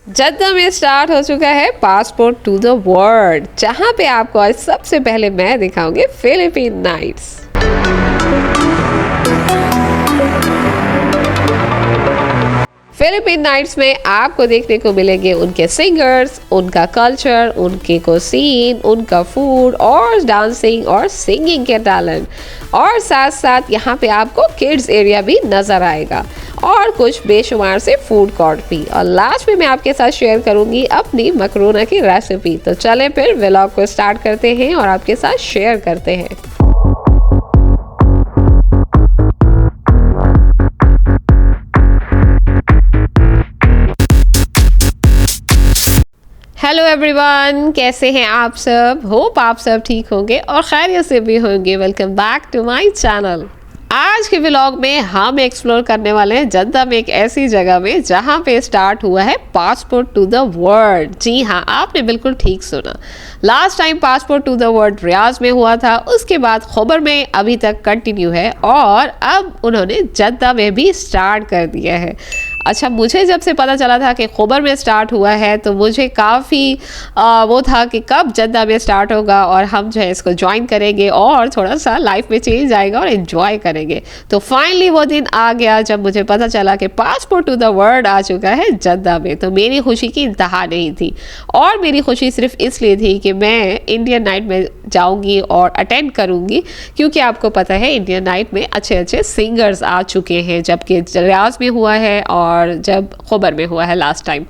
जद्दा में स्टार्ट हो चुका है पासपोर्ट टू द वर्ल्ड, जहां पे आपको आज सबसे पहले मैं दिखाऊंगी फिलीपीन नाइट्स। फिलीपीन नाइट्स में आपको देखने को मिलेंगे उनके सिंगर्स, उनका कल्चर, उनके कुजीन, उनका फूड और डांसिंग और सिंगिंग के टैलेंट, और साथ साथ यहाँ पे आपको किड्स एरिया भी नज़र आएगा और कुछ बेशुमार से फूड कोर्ट भी। और लास्ट में मैं आपके साथ शेयर करूँगी अपनी मकरूना की रेसिपी। तो चलें फिर व्लॉग को स्टार्ट करते हैं और आपके साथ शेयर करते हैं। हेलो एवरीवन, कैसे हैं आप सब? होप आप सब ठीक होंगे और खैरियत से भी होंगे। Welcome back to my channel. आज के व्लॉग में हम एक्सप्लोर करने वाले हैं जद्दा में एक ऐसी जगह में जहां पे स्टार्ट हुआ है पासपोर्ट टू द वर्ल्ड। जी हाँ, आपने बिल्कुल ठीक सुना। Last time passport to the world Riyadh में हुआ था, उसके बाद खबर में अभी तक कंटिन्यू है और अब उन्होंने जद्दा में भी स्टार्ट कर दिया है। अच्छा, मुझे जब से पता चला था कि खबर में स्टार्ट हुआ है तो मुझे काफ़ी वो था कि कब जद्दा में स्टार्ट होगा और हम जो है इसको ज्वाइन करेंगे और थोड़ा सा लाइफ में चेंज आएगा और एंजॉय करेंगे। तो फाइनली वो दिन आ गया जब मुझे पता चला कि पासपोर्ट टू द वर्ल्ड आ चुका है जद्दा में। तो मेरी खुशी की इंतहा नहीं थी, और मेरी खुशी सिर्फ इसलिए थी कि मैं इंडियन नाइट में जाऊंगी और अटेंड करूंगी, क्योंकि आपको पता है इंडियन नाइट में अच्छे अच्छे सिंगर्स आ चुके हैं, जबकि रियाज में हुआ है और जब खबर में हुआ है लास्ट टाइम।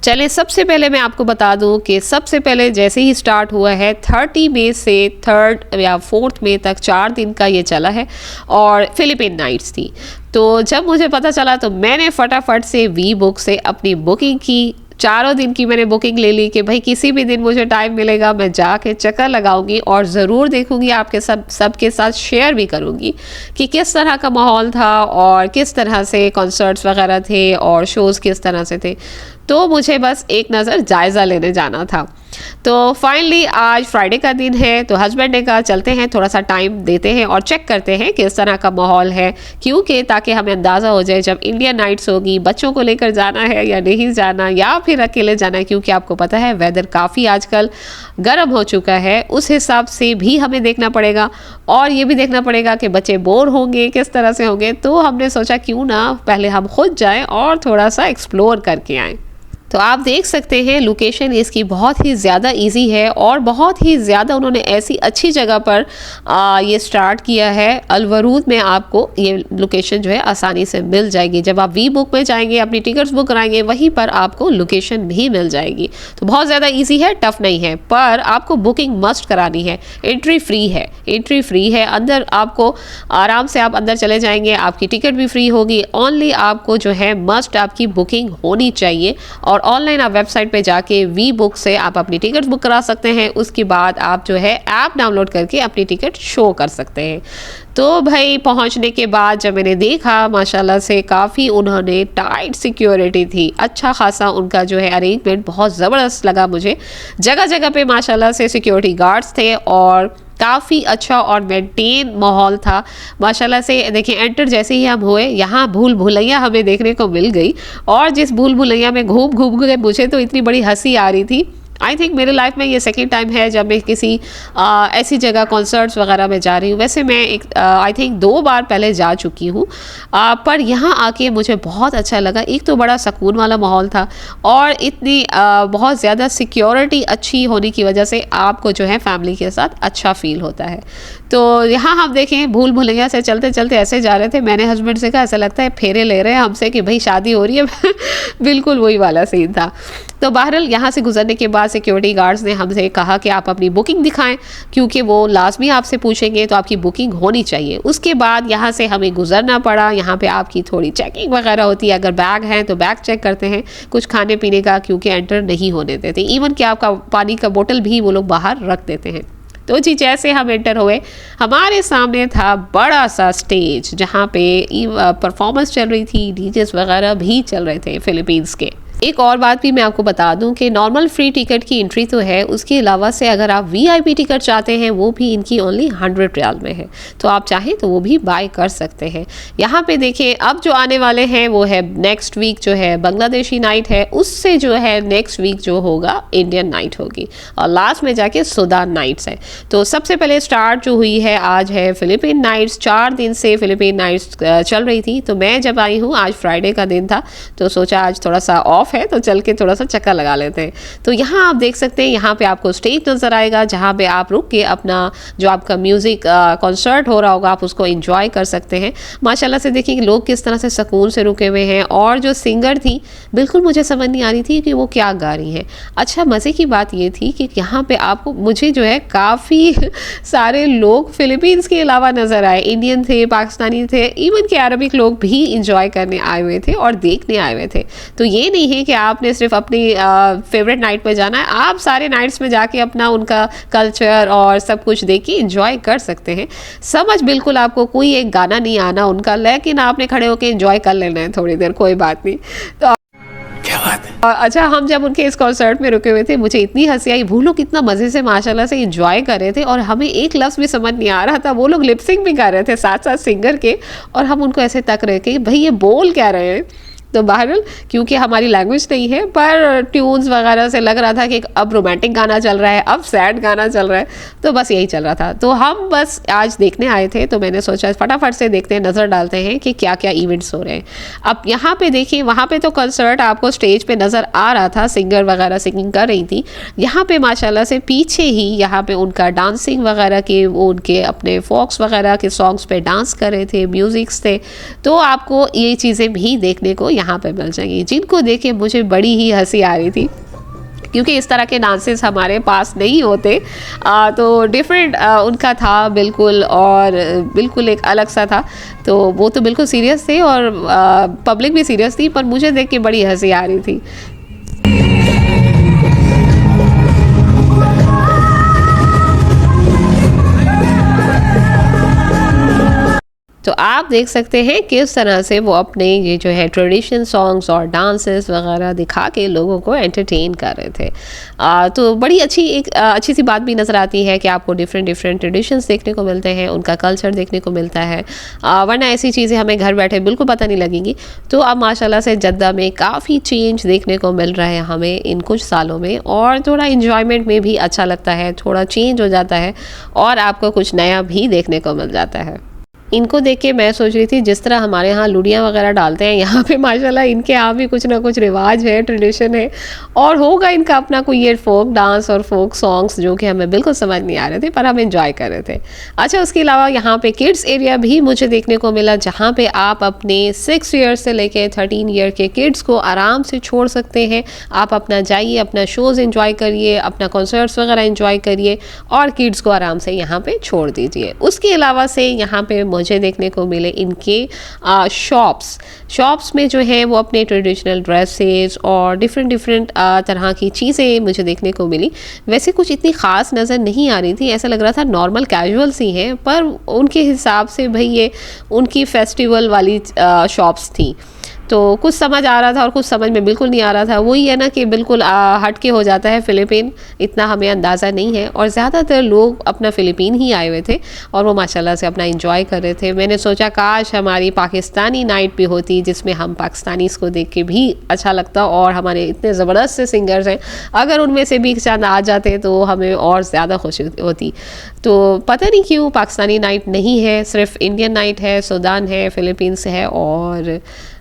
चलें, सबसे पहले मैं आपको बता दूं कि सबसे पहले जैसे ही स्टार्ट हुआ है 30 मई से 3 या 4 मई तक 4 दिन का ये चला है और फिलीपीन नाइट्स थी। तो जब मुझे पता चला तो मैंने फटाफट से वी बुक से अपनी बुकिंग की। 4 दिन की मैंने बुकिंग ले ली कि भाई किसी भी दिन मुझे टाइम मिलेगा मैं जाके चक्कर लगाऊंगी और ज़रूर देखूंगी, आपके सबके साथ शेयर भी करूंगी कि किस तरह का माहौल था और किस तरह से कॉन्सर्ट्स वगैरह थे और शोज़ किस तरह से थे। तो मुझे बस एक नज़र जायज़ा लेने जाना था। तो फाइनली आज फ्राइडे का दिन है, तो हस्बैंड ने कहा चलते हैं, थोड़ा सा टाइम देते हैं और चेक करते हैं किस तरह का माहौल है, क्योंकि ताकि हमें अंदाज़ा हो जाए जब इंडियन नाइट्स होगी बच्चों को लेकर जाना है या नहीं जाना, या फिर अकेले जाना है, क्योंकि आपको पता है वेदर काफ़ी आजकल गर्म हो चुका है। उस हिसाब से भी हमें देखना पड़ेगा और ये भी देखना पड़ेगा कि बच्चे बोर होंगे किस तरह से होंगे। तो हमने सोचा क्यों ना पहले हम खुद जाएं और थोड़ा सा एक्सप्लोर करके आएँ। तो आप देख सकते हैं लोकेशन इसकी बहुत ही ज़्यादा इजी है और बहुत ही ज़्यादा उन्होंने ऐसी अच्छी जगह पर ये स्टार्ट किया है। अलवरूद में आपको ये लोकेशन जो है आसानी से मिल जाएगी। जब आप वी बुक में जाएंगे, अपनी टिकट्स बुक कराएंगे, वहीं पर आपको लोकेशन भी मिल जाएगी। तो बहुत ज़्यादा इजी है, टफ नहीं है, पर आपको बुकिंग मस्ट करानी है। एंट्री फ्री है। अंदर आपको आराम से आप अंदर चले जाएंगे, आपकी टिकट भी फ्री होगी। ओनली आपको जो है मस्ट आपकी बुकिंग होनी चाहिए और ऑनलाइन आप वेबसाइट पे जाके वी बुक से आप अपनी टिकट बुक करा सकते हैं। उसके बाद आप जो है ऐप डाउनलोड करके अपनी टिकट शो कर सकते हैं। तो भाई पहुंचने के बाद जब मैंने देखा माशाल्लाह से काफ़ी उन्होंने टाइट सिक्योरिटी थी, अच्छा खासा उनका जो है अरेंजमेंट बहुत ज़बरदस्त लगा मुझे। जगह जगह पे माशाल्लाह से सिक्योरिटी गार्ड्स थे और काफ़ी अच्छा और मेंटेन माहौल था माशाल्लाह से। देखिए, एंटर जैसे ही हम हुए यहाँ भूल भुलैया हमें देखने को मिल गई, और जिस भूल भुलैया में घूम घूम के मुझे तो इतनी बड़ी हंसी आ रही थी। आई थिंक मेरे लाइफ में ये सेकेंड टाइम है जब मैं किसी ऐसी जगह कॉन्सर्ट्स वगैरह में जा रही हूँ। वैसे मैं एक आई थिंक 2 बार पहले जा चुकी हूँ, पर यहाँ आके मुझे बहुत अच्छा लगा। एक तो बड़ा सुकून वाला माहौल था और इतनी बहुत ज़्यादा सिक्योरिटी अच्छी होने की वजह से आपको जो है फैमिली के साथ अच्छा फील होता है। तो यहाँ हम देखें भूल भुलैया से चलते चलते ऐसे जा रहे थे। मैंने हस्बैंड से कहा ऐसा लगता है फेरे ले रहे हैं हमसे कि भाई शादी हो रही है बिल्कुल वही वाला सीन था। तो बहरहाल यहाँ से गुजरने के बाद सिक्योरिटी गार्ड्स ने हमसे कहा कि आप अपनी बुकिंग दिखाएं, क्योंकि वो लाजमी आपसे पूछेंगे, तो आपकी बुकिंग होनी चाहिए। उसके बाद यहाँ से हमें गुजरना पड़ा। यहाँ पे आपकी थोड़ी चेकिंग वगैरह होती है, अगर बैग हैं तो बैग चेक करते हैं, कुछ खाने पीने का क्योंकि एंटर नहीं होने देते, इवन कि आपका पानी का बोतल भी वो लोग बाहर रख देते हैं। तो जी जैसे हम एंटर हुए हमारे सामने था बड़ा सा स्टेज जहाँ पे परफॉर्मेंस चल रही थी, डीजेस वगैरह भी चल रहे थे फिलीपींस के। एक और बात भी मैं आपको बता दूं कि नॉर्मल फ्री टिकट की एंट्री तो है, उसके अलावा से अगर आप वीआईपी टिकट चाहते हैं वो भी इनकी ओनली 100 रियाल में है, तो आप चाहें तो वो भी बाय कर सकते हैं। यहाँ पे देखिए अब जो आने वाले हैं वो है नेक्स्ट वीक जो है बांग्लादेशी नाइट है, उससे जो है नेक्स्ट वीक जो होगा इंडियन नाइट होगी और लास्ट में जाके सुदान नाइट्स है। तो सबसे पहले स्टार्ट जो हुई है आज है फिलिपीन नाइट्स। 4 दिन से फिलिपीन नाइट्स चल रही थी, तो मैं जब आई हूँ आज फ्राइडे का दिन था तो सोचा आज थोड़ा सा ऑफ है तो चल के थोड़ा सा चक्कर लगा लेते हैं। तो यहाँ आप देख सकते हैं, यहाँ पे आपको स्टेज नज़र आएगा जहाँ पे आप रुक के अपना जो आपका म्यूज़िक कॉन्सर्ट हो रहा होगा आप उसको एंजॉय कर सकते हैं। माशाल्लाह से देखिए कि लोग किस तरह से सुकून से रुके हुए हैं, और जो सिंगर थी बिल्कुल मुझे समझ नहीं आ रही थी कि वो क्या गा रही हैं। अच्छा मज़े की बात ये थी कि यहाँ पे आपको मुझे जो है काफ़ी सारे लोग फिलीपींस के अलावा नज़र आए, इंडियन थे, पाकिस्तानी थे, इवन के अरबिक लोग भी इंजॉय करने आए हुए थे और देखने आए हुए थे। तो ये नहीं है कि आपने सिर्फ अपनी फेवरेट नाइट पे जाना है, आप सारे नाइट्स में जाके अपना उनका कल्चर और सब कुछ देख के इंजॉय कर सकते हैं। समझ बिल्कुल आपको कोई एक गाना नहीं आना उनका, लेकिन आपने खड़े होकर इंजॉय कर लेना है थोड़ी देर, कोई बात नहीं। तो क्या बात है। अच्छा हम जब उनके इस कॉन्सर्ट में रुके हुए थे मुझे इतनी हंसी आई, वो लोग इतना मज़े से माशाल्लाह से इंजॉय कर रहे थे और हमें एक लफ्ज़ भी समझ नहीं आ रहा था। वो लोग लिपसिंग भी कर रहे थे साथ साथ सिंगर के, और हम उनको ऐसे तक रहे कि भाई ये बोल क्या रहे हैं। तो बहरहाल क्योंकि हमारी लैंग्वेज नहीं है, पर ट्यून्स वगैरह से लग रहा था कि अब रोमांटिक गाना चल रहा है, अब सैड गाना चल रहा है, तो बस यही चल रहा था। तो हम बस आज देखने आए थे, तो मैंने सोचा फटाफट से देखते हैं, नज़र डालते हैं कि क्या क्या इवेंट्स हो रहे हैं। अब यहाँ पे देखिए, वहाँ पे तो कंसर्ट आपको स्टेज पे नज़र आ रहा था, सिंगर वगैरह सिंगिंग कर रही थी। यहाँ पे माशाल्लाह से पीछे ही यहाँ पे उनका डांसिंग वगैरह के, वो उनके अपने फोक्स वगैरह के सॉन्ग्स पे डांस कर रहे थे, म्यूज़िक्स थे। तो आपको ये चीज़ें भी देखने को यहाँ पे मिल जाएंगी, जिनको देखे मुझे बड़ी ही हंसी आ रही थी क्योंकि इस तरह के डांसेस हमारे पास नहीं होते। तो डिफरेंट उनका था बिल्कुल, और बिल्कुल एक अलग सा था। तो वो तो बिल्कुल सीरियस थे और पब्लिक भी सीरियस थी, पर मुझे देख के बड़ी हंसी आ रही थी। तो आप देख सकते हैं किस तरह से वो अपने ये जो है ट्रेडिशन सॉन्ग्स और डांसेस वगैरह दिखा के लोगों को एंटरटेन कर रहे थे। तो बड़ी अच्छी सी बात भी नज़र आती है कि आपको डिफरेंट ट्रेडिशंस देखने को मिलते हैं, उनका कल्चर देखने को मिलता है, वरना ऐसी चीज़ें हमें घर बैठे बिल्कुल पता नहीं लगेंगी। तो अब माशाल्लाह से जद्दा में काफ़ी चेंज देखने को मिल रहा है हमें इन कुछ सालों में, और थोड़ा इंजॉयमेंट में भी अच्छा लगता है, थोड़ा चेंज हो जाता है और आपको कुछ नया भी देखने को मिल जाता है। इनको देख के मैं सोच रही थी जिस तरह हमारे यहाँ लुड़ियाँ वगैरह डालते हैं, यहाँ पे माशाल्लाह इनके यहाँ भी कुछ ना कुछ रिवाज है, ट्रेडिशन है, और होगा इनका अपना कोई ये फोक डांस और फोक सॉन्ग्स जो कि हमें बिल्कुल समझ नहीं आ रहे थे, पर हम एंजॉय कर रहे थे। अच्छा उसके अलावा यहाँ पे किड्स एरिया भी मुझे देखने को मिला, जहाँ पे आप अपने 6 ईयर से लेके 13 ईयर के किड्स को आराम से छोड़ सकते हैं। आप अपना जाइए, अपना शोज़ एंजॉय करिए, अपना कॉन्सर्ट्स वगैरह एंजॉय करिए और किड्स को आराम से यहाँ पे छोड़ दीजिए। उसके अलावा से यहाँ पे मुझे देखने को मिले इनके शॉप्स में जो है वो अपने ट्रेडिशनल ड्रेसेस और डिफरेंट तरह की चीज़ें मुझे देखने को मिली। वैसे कुछ इतनी ख़ास नज़र नहीं आ रही थी, ऐसा लग रहा था नॉर्मल कैजुअल सी हैं, पर उनके हिसाब से भाई ये उनकी फेस्टिवल वाली शॉप्स थी। तो कुछ समझ आ रहा था और कुछ समझ में बिल्कुल नहीं आ रहा था। वही है ना कि बिल्कुल हट के हो जाता है फ़िलिपीन, इतना हमें अंदाज़ा नहीं है, और ज़्यादातर लोग अपना फ़िलिपीन ही आए हुए थे और वो माशाल्लाह से अपना एंजॉय कर रहे थे। मैंने सोचा काश हमारी पाकिस्तानी नाइट भी होती जिसमें हम पाकिस्तानीज़ को देख के भी अच्छा लगता, और हमारे इतने ज़बरदस्त से सिंगर्स हैं, अगर उनमें से भी चंद आ जाते तो हमें और ज़्यादा खुशी होती। तो पता नहीं क्यों पाकिस्तानी नाइट नहीं है, सिर्फ इंडियन नाइट है, सूडान है, फ़िलिपींस है और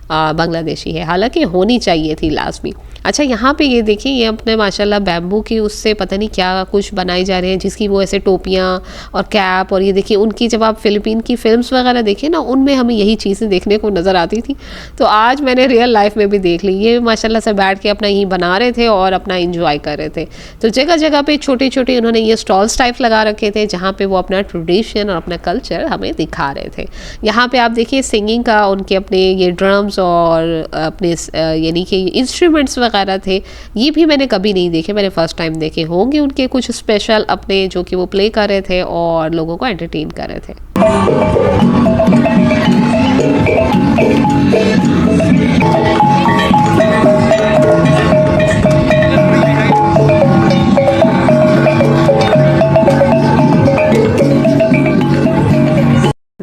बांग्लादेशी है, हालांकि होनी चाहिए थी लाजमी। अच्छा यहाँ पे ये देखिए, ये अपने माशाल्लाह बैम्बू की उससे पता नहीं क्या कुछ बनाई जा रहे हैं, जिसकी वो ऐसे टोपियाँ और कैप, और ये देखिए उनकी जब आप फ़िलिपीन की फ़िल्म्स वगैरह देखें ना, उनमें हमें यही चीज़ें देखने को नज़र आती थी। तो आज मैंने रियल लाइफ में भी देख ली, ये माशाल्लाह से बैठ के अपना यहीं बना रहे थे और अपना इंजॉय कर रहे थे। तो जगह जगह पे छोटे छोटे उन्होंने ये स्टॉल्स टाइप लगा रखे थे, जहाँ पे वो अपना ट्रेडिशन और अपना कल्चर हमें दिखा रहे थे। यहाँ पे आप देखिए सिंगिंग का उनके अपने ये ड्रम्स और अपने यानी कि इंस्ट्रूमेंट्स वगैरह थे, ये भी मैंने कभी नहीं देखे, मैंने फ़र्स्ट टाइम देखे होंगे उनके कुछ स्पेशल अपने जो कि वो प्ले कर रहे थे और लोगों को एंटरटेन कर रहे थे।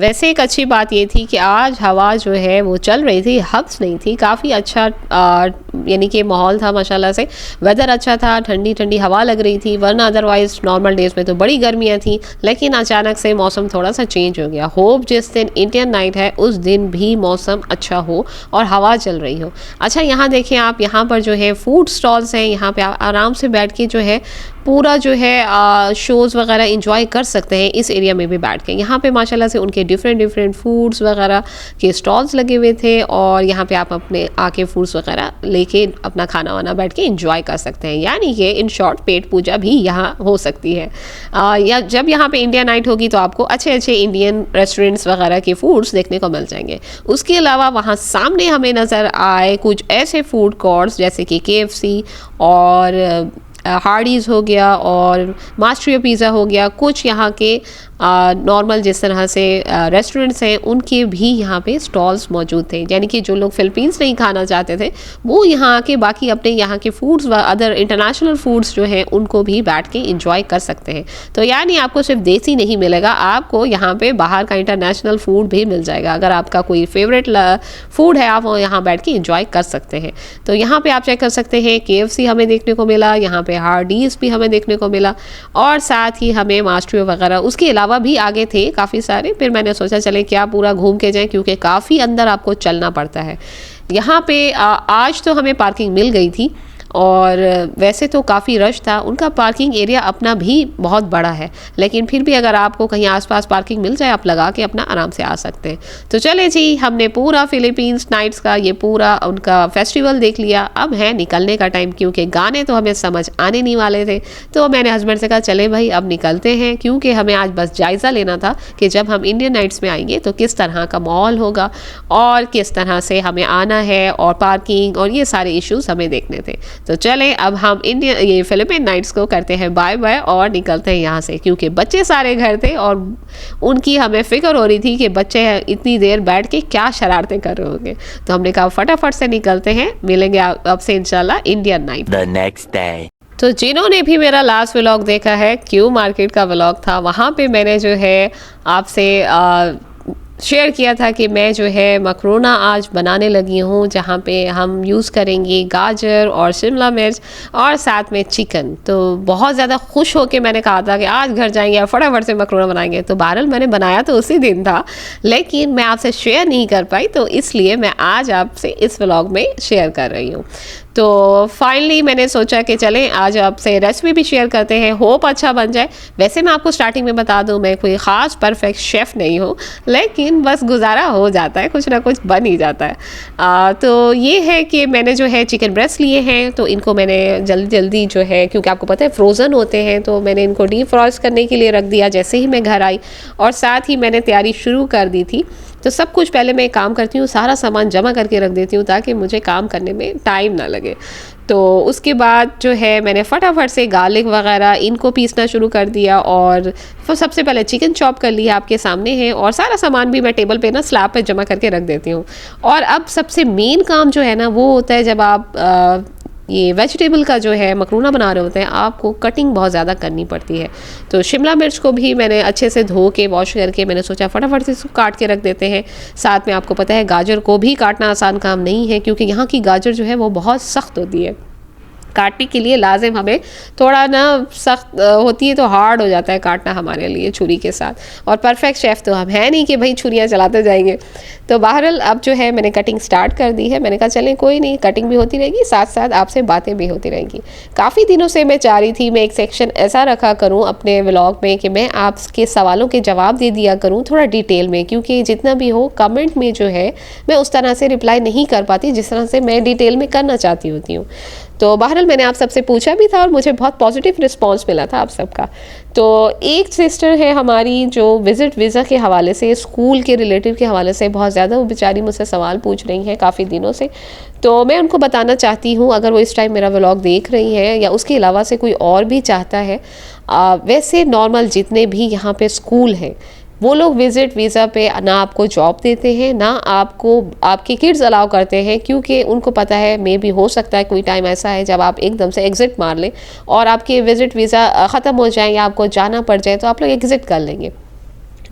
वैसे एक अच्छी बात ये थी कि आज हवा जो है वो चल रही थी, हब्स नहीं थी, काफ़ी अच्छा यानी कि माहौल था माशाल्लाह से। वेदर अच्छा था, ठंडी ठंडी हवा लग रही थी, वरना अदरवाइज़ नॉर्मल डेज़ में तो बड़ी गर्मियाँ थी। लेकिन अचानक से मौसम थोड़ा सा चेंज हो गया। होप जिस दिन इंडियन नाइट है उस दिन भी मौसम अच्छा हो और हवा चल रही हो। अच्छा, यहाँ देखें आप, यहाँ पर जो है फूड स्टॉल्स हैं, यहाँ पे आप आराम से बैठ के जो है पूरा जो है शोज़ वगैरह इंजॉय कर सकते हैं इस एरिया में भी बैठ के। यहाँ पे माशाल्लाह से उनके डिफरेंट डिफरेंट फूड्स वगैरह के स्टॉल्स लगे हुए थे और यहाँ पे आप अपने आके फूड्स वगैरह लेके अपना खाना वाना बैठ के इंजॉय कर सकते हैं। यानी कि इन शॉर्ट पेट पूजा भी यहाँ हो सकती है। या जब यहाँ पे इंडिया नाइट होगी तो आपको अच्छे अच्छे इंडियन रेस्टोरेंट्स वगैरह के फूड्स देखने को मिल जाएंगे। उसके अलावा वहाँ सामने हमें नज़र आए कुछ ऐसे फूड कोर्ट्स जैसे कि KFC और हार्डीज़ हो गया और मास्ट्रियो पिज़्ज़ा हो गया। कुछ यहाँ के नॉर्मल जिस तरह से रेस्टोरेंट्स हैं उनके भी यहाँ पे स्टॉल्स मौजूद थे। यानी कि जो लोग फ़िलीपींस नहीं खाना चाहते थे वो यहाँ आके बाकी अपने यहाँ के फूड्स व अदर इंटरनेशनल फूड्स जो हैं उनको भी बैठ के इंजॉय कर सकते हैं। तो यानी आपको सिर्फ देसी नहीं मिलेगा, आपको यहाँ पे बाहर का इंटरनेशनल फूड भी मिल जाएगा। अगर आपका कोई फेवरेट फूड है आप यहाँ बैठ के इंजॉय कर सकते हैं। तो यहाँ पे आप चेक कर सकते हैं KFC हमें देखने को मिला, यहाँ पे हार्डीज़ भी हमें देखने को मिला और साथ ही हमें मास्ट्रियो वगैरह उसके अलावा भी आगे थे काफ़ी सारे। फिर मैंने सोचा चले क्या पूरा घूम के जाएं, क्योंकि काफ़ी अंदर आपको चलना पड़ता है। यहाँ पे आज तो हमें पार्किंग मिल गई थी और वैसे तो काफ़ी रश था। उनका पार्किंग एरिया अपना भी बहुत बड़ा है, लेकिन फिर भी अगर आपको कहीं आसपास पार्किंग मिल जाए आप लगा के अपना आराम से आ सकते हैं। तो चले जी, हमने पूरा फ़िलीपींस नाइट्स का ये पूरा उनका फेस्टिवल देख लिया। अब है निकलने का टाइम, क्योंकि गाने तो हमें समझ आने नहीं वाले थे। तो मैंने हस्बैंड से कहा चले भाई अब निकलते हैं, क्योंकि हमें आज बस जायज़ा लेना था कि जब हम इंडियन नाइट्स में आएंगे तो किस तरह का माहौल होगा और किस तरह से हमें आना है और पार्किंग और ये सारे इश्यूज़ हमें देखने थे। तो चलें अब हम ये फिलिपिन नाइट्स को करते हैं बाय बाय और निकलते हैं यहाँ से, क्योंकि बच्चे सारे घर थे और उनकी हमें फिक्र हो रही थी कि बच्चे इतनी देर बैठ के क्या शरारतें कर रहे होंगे। तो हमने कहा फटाफट से निकलते हैं, मिलेंगे अब से इंशाल्लाह Indian night the next day. तो जिन्होंने भी मेरा लास्ट व्लॉग देखा है, क्यू मार्केट का व्लॉग था, वहाँ पे मैंने जो है आपसे शेयर किया था कि मैं जो है मकरोना आज बनाने लगी हूँ, जहाँ पे हम यूज़ करेंगे गाजर और शिमला मिर्च और साथ में चिकन। तो बहुत ज़्यादा खुश होके मैंने कहा था कि आज घर जाएंगे और फटाफट से मकरोना बनाएंगे। तो बहरहाल मैंने बनाया तो उसी दिन था, लेकिन मैं आपसे शेयर नहीं कर पाई, तो इसलिए मैं आज आपसे इस व्लॉग में शेयर कर रही हूँ। तो फाइनली मैंने सोचा कि चलें आज आपसे रेसिपी भी शेयर करते हैं, होप अच्छा बन जाए। वैसे मैं आपको स्टार्टिंग में बता दूं मैं कोई ख़ास परफेक्ट शेफ़ नहीं हूँ, लेकिन बस गुजारा हो जाता है, कुछ ना कुछ बन ही जाता है। तो ये है कि मैंने जो है चिकन ब्रेस्ट लिए हैं, तो इनको मैंने जल्दी जल्दी जो है, क्योंकि आपको पता है फ्रोज़न होते हैं, तो मैंने इनको डीप फ्रॉस्ट करने के लिए रख दिया जैसे ही मैं घर आई, और साथ ही मैंने तैयारी शुरू कर दी थी। तो सब कुछ पहले मैं काम करती हूँ, सारा सामान जमा करके रख देती हूँ ताकि मुझे काम करने में टाइम ना लगे। तो उसके बाद जो है मैंने फटाफट से गार्लिक वगैरह इनको पीसना शुरू कर दिया और सबसे पहले चिकन चॉप कर लिया, आपके सामने है, और सारा सामान भी मैं टेबल पे ना स्लैब पे जमा करके रख देती हूँ। और अब सबसे मेन काम जो है ना वो होता है जब आप ये वेजिटेबल का जो है मकरूना बना रहे होते हैं, आपको कटिंग बहुत ज़्यादा करनी पड़ती है। तो शिमला मिर्च को भी मैंने अच्छे से धो के वॉश करके मैंने सोचा फटाफट से इसको काट के रख देते हैं। साथ में आपको पता है गाजर को भी काटना आसान काम नहीं है, क्योंकि यहाँ की गाजर जो है वो बहुत सख्त होती है, काटने के लिए लाजिम हमें थोड़ा ना सख्त होती है, तो हार्ड हो जाता है काटना हमारे लिए छुरी के साथ। और परफेक्ट शेफ़ तो हम है नहीं कि भाई छुरियाँ चलाते जाएंगे। तो बहरहाल अब जो है मैंने कटिंग स्टार्ट कर दी है। मैंने कहा चलें कोई नहीं, कटिंग भी होती रहेगी, साथ साथ आपसे बातें भी होती रहेंगी। काफ़ी दिनों से मैं चाह रही थी मैं एक सेक्शन ऐसा रखा करूँ अपने व्लॉग में कि मैं आपके सवालों के जवाब दे दिया करूँ थोड़ा डिटेल में, क्योंकि जितना भी हो कमेंट में जो है मैं उस तरह से रिप्लाई नहीं कर पाती जिस तरह से मैं डिटेल में करना चाहती होती हूँ। तो बहरहाल मैंने आप सबसे पूछा भी था और मुझे बहुत पॉजिटिव रिस्पांस मिला था आप सबका। तो एक सिस्टर है हमारी जो विज़िट वीज़ा के हवाले से, स्कूल के रिलेटिव के हवाले से बहुत ज़्यादा वो बेचारी मुझसे सवाल पूछ रही हैं काफ़ी दिनों से। तो मैं उनको बताना चाहती हूँ, अगर वो इस टाइम मेरा व्लॉग देख रही हैं या उसके अलावा से कोई और भी चाहता है, वैसे नॉर्मल जितने भी यहाँ पे स्कूल हैं वो लोग विज़िट वीज़ा पे ना आपको जॉब देते हैं ना आपको आपके किड्स अलाउ करते हैं, क्योंकि उनको पता है मे भी हो सकता है कोई टाइम ऐसा है जब आप एकदम से एग्ज़िट मार लें और आपके विज़िट वीज़ा ख़त्म हो जाए या आपको जाना पड़ जाए तो आप लोग एग्ज़िट कर लेंगे।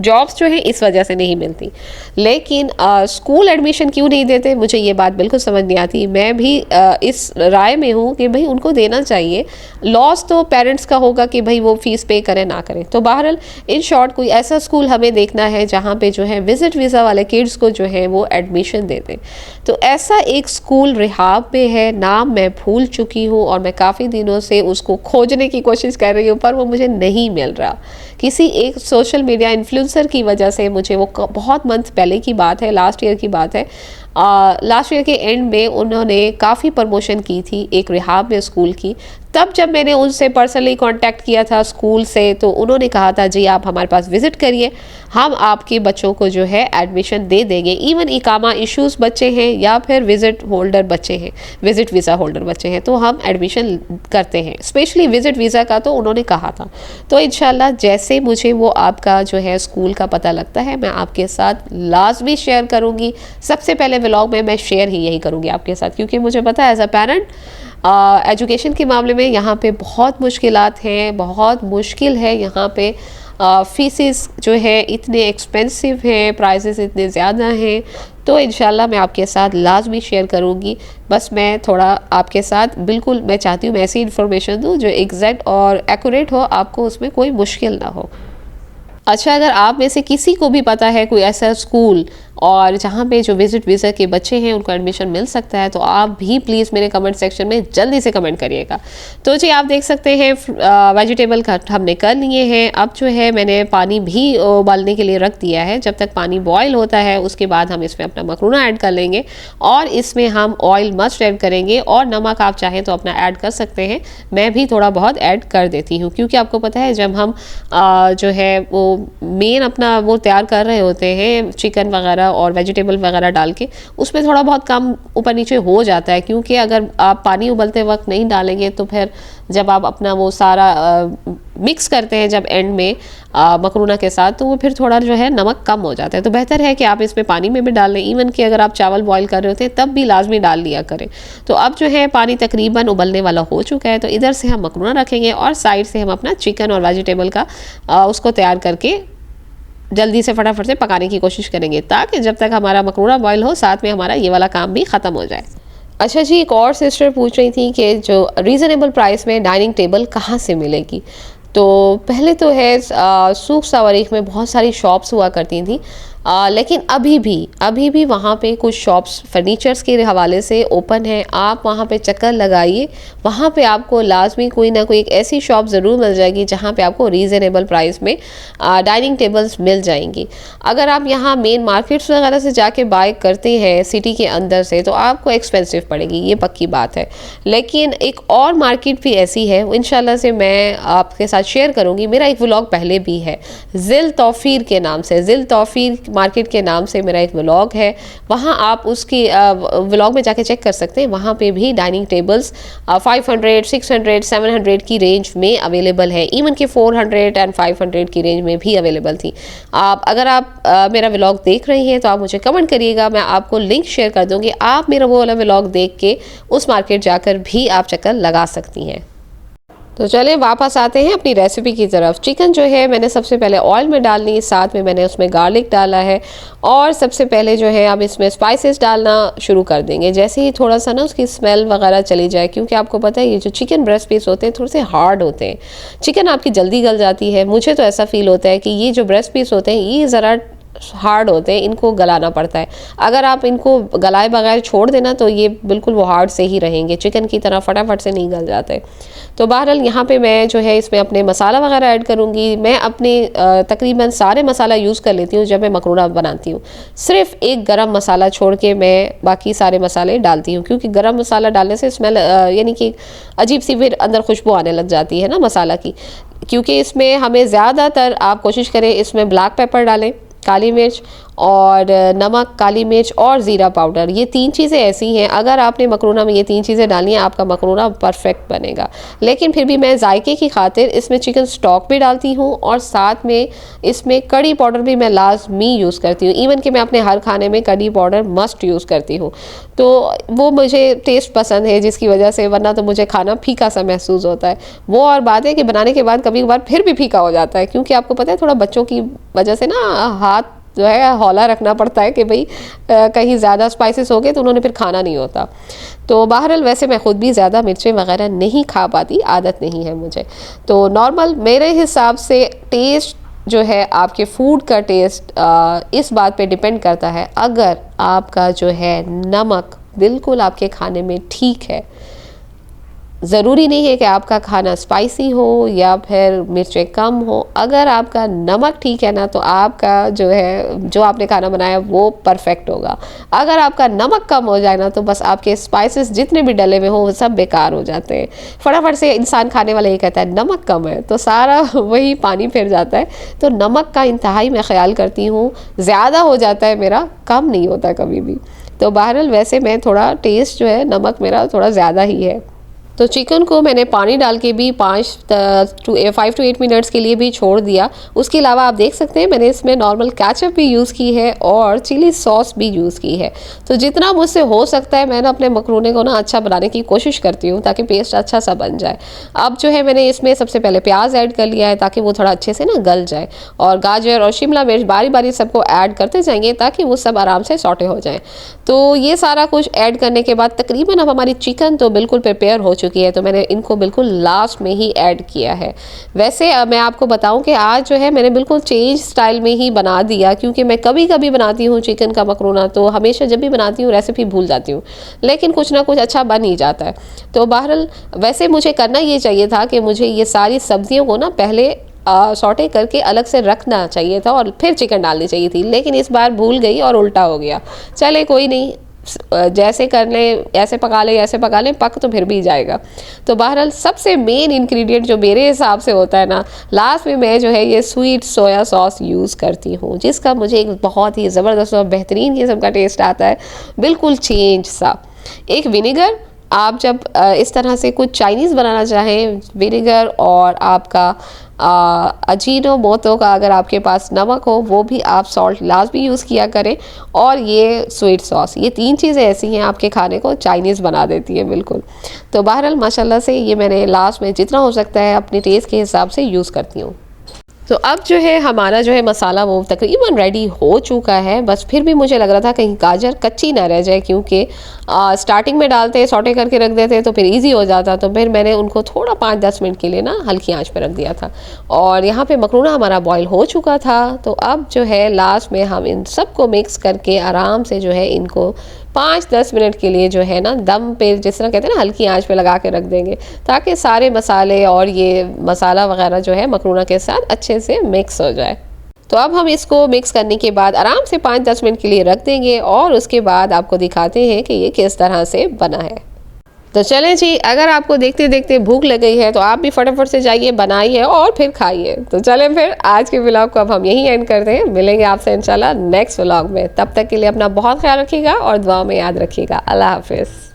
जॉब्स जो है इस वजह से नहीं मिलती। लेकिन स्कूल एडमिशन क्यों नहीं देते, मुझे ये बात बिल्कुल समझ नहीं आती। मैं भी इस राय में हूँ कि भाई उनको देना चाहिए। लॉस तो पेरेंट्स का होगा कि भाई वो फीस पे करें ना करें। तो बहरहाल इन शॉर्ट कोई ऐसा स्कूल हमें देखना है जहाँ पे जो है विजिट वीज़ा वाले किड्स को जो है वो एडमिशन दे दें। तो ऐसा एक स्कूल रिहाब में है, नाम मैं भूल चुकी हूँ और मैं काफ़ी दिनों से उसको खोजने की कोशिश कर रही हूँ पर वो मुझे नहीं मिल रहा। किसी एक सोशल मीडिया इन्फ्लुएंसर की वजह से मुझे वो बहुत मंथ पहले की बात है, लास्ट ईयर की बात है, लास्ट ईयर के एंड में उन्होंने काफ़ी प्रमोशन की थी एक रिहाब में स्कूल की। तब जब मैंने उनसे पर्सनली कांटेक्ट किया था स्कूल से, तो उन्होंने कहा था जी आप हमारे पास विज़िट करिए, हम आपके बच्चों को जो है एडमिशन दे देंगे। इवन इकामा इश्यूज़ बच्चे हैं या फिर विज़िट होल्डर बच्चे हैं, विज़िट वीज़ा होल्डर बच्चे हैं, तो हम एडमिशन करते हैं। स्पेशली विज़िट वीज़ा का तो उन्होंने कहा था। तो इंशाल्लाह जैसे मुझे वो आपका जो है स्कूल का पता लगता है मैं आपके साथ लाजमी शेयर करूँगी। सबसे पहले व्लॉग में मैं शेयर ही यही करूँगी आपके साथ, क्योंकि मुझे पता है एज अ पेरेंट एजुकेशन के मामले में यहाँ पे बहुत मुश्किलात हैं, बहुत मुश्किल है यहाँ पे। फीसेस जो है इतने एक्सपेंसिव हैं, प्राइसेस इतने ज़्यादा हैं। तो इंशाल्लाह मैं आपके साथ लाजमी शेयर करूँगी। बस मैं थोड़ा आपके साथ बिल्कुल मैं चाहती हूँ मैं ऐसी इन्फॉर्मेशन दूँ जो एग्जैक्ट और एक्यूरेट हो, आपको उसमें कोई मुश्किल ना हो। अच्छा, अगर आप में से किसी को भी पता है कोई ऐसा स्कूल और जहाँ पे जो विजिट वीज़ा के बच्चे हैं उनको एडमिशन मिल सकता है, तो आप भी प्लीज़ मेरे कमेंट सेक्शन में जल्दी से कमेंट करिएगा। तो जी आप देख सकते हैं वेजिटेबल कट हमने कर लिए हैं। अब जो है मैंने पानी भी उबालने के लिए रख दिया है। जब तक पानी बॉयल होता है उसके बाद हम इसमें अपना मकरूना ऐड कर लेंगे और इसमें हम ऑयल मस्ट ऐड करेंगे और नमक आप चाहें तो अपना ऐड कर सकते हैं। मैं भी थोड़ा बहुत ऐड कर देती हूँ, क्योंकि आपको पता है जब हम जो है वो मेन अपना वो तैयार कर रहे होते हैं चिकन वगैरह और वेजिटेबल वगैरह डाल के, उसमें थोड़ा बहुत कम ऊपर नीचे हो जाता है। क्योंकि अगर आप पानी उबलते वक्त नहीं डालेंगे तो फिर जब आप अपना वो सारा मिक्स करते हैं जब एंड में मकरूना के साथ, तो वो फिर थोड़ा जो है नमक कम हो जाता है। तो बेहतर है कि आप इसमें पानी में भी डाल लें। इवन कि अगर आप चावल बॉईल कर रहे होते हैं तब भी लाजमी डाल लिया करें। तो अब जो है पानी तकरीबन उबलने वाला हो चुका है, तो इधर से हम मकरूना रखेंगे और साइड से हम अपना चिकन और वेजिटेबल का उसको तैयार करके जल्दी से फटाफट से पकाने की कोशिश करेंगे, ताकि जब तक हमारा मकरूना बॉयल हो साथ में हमारा ये वाला काम भी ख़त्म हो जाए। अच्छा जी, एक और सिस्टर पूछ रही थी कि जो रीज़नेबल प्राइस में डाइनिंग टेबल कहाँ से मिलेगी। तो पहले तो है सूख सवारीख में बहुत सारी शॉप्स हुआ करती थी, लेकिन अभी भी वहाँ पे कुछ शॉप्स फर्नीचर्स के हवाले से ओपन है। आप वहाँ पे चक्कर लगाइए, वहाँ पे आपको लाजमी कोई ना कोई एक ऐसी शॉप ज़रूर मिल जाएगी जहाँ पे आपको रीज़नेबल प्राइस में डाइनिंग टेबल्स मिल जाएंगी। अगर आप यहाँ मेन मार्केट्स वगैरह से जाके बाय करते हैं सिटी के अंदर से, तो आपको एक्सपेंसिव पड़ेगी, ये पक्की बात है। लेकिन एक और मार्केट भी ऐसी है, इंशाल्लाह से मैं आपके साथ शेयर करूँगी। मेरा एक व्लॉग पहले भी है ज़िल तौफीर के नाम से, ज़िल तौफीर मार्केट के नाम से मेरा एक व्लॉग है। वहाँ आप उसकी व्लॉग में जाके चेक कर सकते हैं। वहाँ पे भी डाइनिंग टेबल्स 500, 600, 700 की रेंज में अवेलेबल है। इवन कि 400 एंड 500 की रेंज में भी अवेलेबल थी। अगर आप मेरा व्लॉग देख रही हैं तो आप मुझे कमेंट करिएगा, मैं आपको लिंक शेयर कर दूँगी। आप मेरा वो वाला व्लॉग देख के उस मार्केट जाकर भी आप चक्कर लगा सकती हैं। तो चलिए वापस आते हैं अपनी रेसिपी की तरफ। चिकन जो है मैंने सबसे पहले ऑयल में डालनी, साथ में मैंने उसमें गार्लिक डाला है और सबसे पहले जो है अब इसमें स्पाइसेस डालना शुरू कर देंगे। जैसे ही थोड़ा सा ना उसकी स्मेल वगैरह चली जाए, क्योंकि आपको पता है ये जो चिकन ब्रेस्ट पीस होते हैं थोड़े से हार्ड होते हैं, चिकन आपकी जल्दी गल जाती है। मुझे तो ऐसा फील होता है कि ये जो ब्रेस्ट पीस होते हैं ये ज़रा हार्ड होते हैं, इनको गलाना पड़ता है। अगर आप इनको गलाए बगैर छोड़ देना तो ये बिल्कुल वो हार्ड से ही रहेंगे, चिकन की तरह फटाफट से नहीं गल जाते। तो बहरहाल यहाँ पे मैं जो है इसमें अपने मसाला वगैरह ऐड करूँगी। मैं अपने तकरीबन सारे मसाला यूज़ कर लेती हूँ जब मैं मकरूना बनाती हूँ। सिर्फ एक गरम मसाला छोड़ के मैं बाकी सारे मसाले डालती हूँ, क्योंकि गरम मसाला डालने से स्मेल यानी कि अजीब सी फिर अंदर खुशबू आने लग जाती है ना मसाला की। क्योंकि इसमें हमें ज़्यादातर आप कोशिश करें इसमें ब्लैक पेपर डालें, काली मिर्च और नमक, काली मिर्च और ज़ीरा पाउडर। ये 3 चीज़ें ऐसी हैं, अगर आपने मकरूना में ये 3 चीज़ें डाली हैं आपका मकरूना परफेक्ट बनेगा। लेकिन फिर भी मैं जायके की खातिर इसमें चिकन स्टॉक भी डालती हूँ और साथ में इसमें कड़ी पाउडर भी मैं लाजमी यूज़ करती हूँ। इवन कि मैं अपने हर खाने में कड़ी पाउडर मस्ट यूज़ करती हूँ। तो वो मुझे टेस्ट पसंद है जिसकी वजह से, वरना तो मुझे खाना फीका सा महसूस होता है। वो और बात है कि बनाने के बाद कभी कभार फिर भी फीका हो जाता है, क्योंकि आपको पता है थोड़ा बच्चों की वजह से ना हाथ जो है हौला रखना पड़ता है कि भाई कहीं ज़्यादा स्पाइसेस हो गए तो उन्होंने फिर खाना नहीं होता। तो बहरहाल वैसे मैं ख़ुद भी ज़्यादा मिर्चें वगैरह नहीं खा पाती, आदत नहीं है मुझे। तो नॉर्मल मेरे हिसाब से टेस्ट जो है, आपके फूड का टेस्ट इस बात पे डिपेंड करता है, अगर आपका जो है नमक बिल्कुल आपके खाने में ठीक है। ज़रूरी नहीं है कि आपका खाना स्पाइसी हो या फिर मिर्चें कम हो, अगर आपका नमक ठीक है ना तो आपका जो है, जो आपने खाना बनाया वो परफेक्ट होगा। अगर आपका नमक कम हो जाए ना तो बस आपके स्पाइसेस जितने भी डले हुए हो वो सब बेकार हो जाते हैं। फटाफट से इंसान खाने वाला ये कहता है नमक कम है, तो सारा वही पानी फिर जाता है। तो नमक का इंतहाई मैं ख्याल करती हूँ, ज़्यादा हो जाता है मेरा, कम नहीं होता कभी भी। तो बहरहाल वैसे मैं थोड़ा टेस्ट जो है नमक मेरा थोड़ा ज़्यादा ही है। तो चिकन को मैंने पानी डाल के भी 5 to 8 मिनट्स के लिए भी छोड़ दिया। उसके अलावा आप देख सकते हैं मैंने इसमें नॉर्मल केचप भी यूज़ की है और चिली सॉस भी यूज़ की है। तो जितना मुझसे हो सकता है मैंने अपने मकरूने को ना अच्छा बनाने की कोशिश करती हूँ ताकि पेस्ट अच्छा सा बन जाए। अब जो है मैंने इसमें सबसे पहले प्याज ऐड कर लिया है ताकि वो थोड़ा अच्छे से ना गल जाए, और गाजर और शिमला मिर्च बारी बारी सबको ऐड करते जाएंगे ताकि वो सब आराम से सॉटे हो जाए। तो ये सारा कुछ ऐड करने के बाद तकरीबन अब हमारी चिकन तो बिल्कुल प्रिपेयर हो चुकी है, तो मैंने इनको बिल्कुल लास्ट में ही ऐड किया है। वैसे मैं आपको बताऊं कि आज जो है मैंने बिल्कुल चेंज स्टाइल में ही बना दिया, क्योंकि मैं कभी कभी बनाती हूँ चिकन का मकरूना, तो हमेशा जब भी बनाती हूँ रेसिपी भूल जाती हूँ, लेकिन कुछ ना कुछ अच्छा बन ही जाता है। तो बहरहाल वैसे मुझे करना ये चाहिए था कि मुझे ये सारी सब्जियों को ना पहले सॉटे करके अलग से रखना चाहिए था और फिर चिकन डालनी चाहिए थी, लेकिन इस बार भूल गई और उल्टा हो गया। चले कोई नहीं, जैसे कर लें, ऐसे पका लें, ऐसे पका लें, पक तो फिर भी जाएगा। तो बहरहाल सबसे मेन इंग्रेडिएंट जो मेरे हिसाब से होता है ना, लास्ट में मैं जो है ये स्वीट सोया सॉस यूज़ करती हूँ, जिसका मुझे एक बहुत ही ज़बरदस्त और बेहतरीन किस्म का टेस्ट आता है, बिल्कुल चेंज सा। एक विनेगर, आप जब इस तरह से कुछ चाइनीज़ बनाना चाहें, विनेगर और आपका अजीनोमोटो का अगर आपके पास नमक हो वो भी आप सॉल्ट लाजमी यूज़ किया करें, और ये स्वीट सॉस, ये 3 चीज़ें ऐसी हैं आपके खाने को चाइनीज़ बना देती है बिल्कुल। तो बहरहाल माशाल्लाह से ये मैंने लास्ट में जितना हो सकता है अपने टेस्ट के हिसाब से यूज़ करती हूँ। तो अब जो है हमारा जो है मसाला वो तकरीबन रेडी हो चुका है, बस फिर भी मुझे लग रहा था कहीं गाजर कच्ची ना रह जाए, क्योंकि स्टार्टिंग में डालते सॉटे करके रख देते तो फिर इजी हो जाता। तो फिर मैंने उनको थोड़ा 5-10 मिनट के लिए ना हल्की आंच पे रख दिया था, और यहाँ पे मकरूना हमारा बॉईल हो चुका था। तो अब जो है लास्ट में हम इन सबको मिक्स करके आराम से जो है इनको 5-10 मिनट के लिए जो है ना दम पे, जिस तरह कहते हैं ना हल्की आंच पे लगा के रख देंगे, ताकि सारे मसाले और ये मसाला वगैरह जो है मकरूना के साथ अच्छे से मिक्स हो जाए। तो अब हम इसको मिक्स करने के बाद आराम से 5-10 मिनट के लिए रख देंगे, और उसके बाद आपको दिखाते हैं कि ये किस तरह से बना है। तो चलें जी, अगर आपको देखते देखते भूख लग गई है तो आप भी फटाफट से जाइए, बनाइए और फिर खाइए। तो चलें फिर आज के व्लॉग को अब हम यहीं एंड करते हैं। मिलेंगे आपसे इंशाल्लाह नेक्स्ट व्लॉग में। तब तक के लिए अपना बहुत ख्याल रखिएगा और दुआ में याद रखिएगा। अल्लाह हाफिज़।